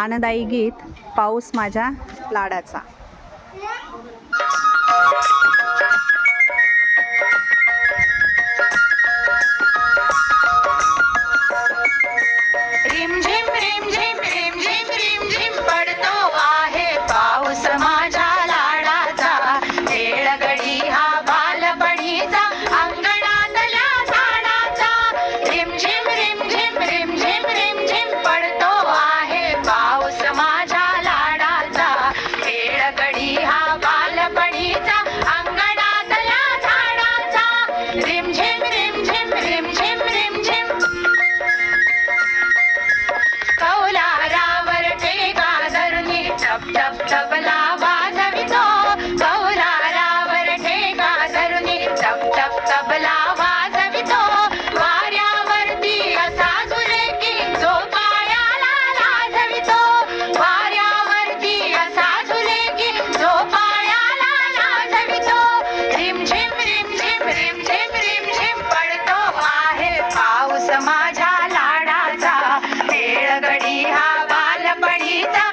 आनंदाई गीत पाऊस माझ्या लाडाचा. रिमझिम रिमझिम रिमझिम रिमझिम पडतो आहे पाऊस माझ्या लाडाचा. खेळगडी हा बालपणीचा अंगणातल्या झाडाचा. रिमझिम रिमझिम रिमझिम रिमझिम पडतो आहे पाऊस माझ्या लाडाचा. खेळगडी हा बालपणीचा अंगणातल्या झाडाचा. रिमझिम रिमझिम रिमझिम रिमझिम कौलारावर टेका धरुनी टप टप तबला वाजवितो. कौलारावर टेका धरुनी टप टप तबला वाजवितो. वाऱ्यावरती असा झुलकी जो पायाला लाजवितो. वाऱ्यावरती असा झुलकी जो पायाला लाजवितो. रिमझिम रिमझिम रिमझिम रिमझिम पडतो आहे पाऊस माझ्या लाडाचा. खेळगडी हा बालपणीचा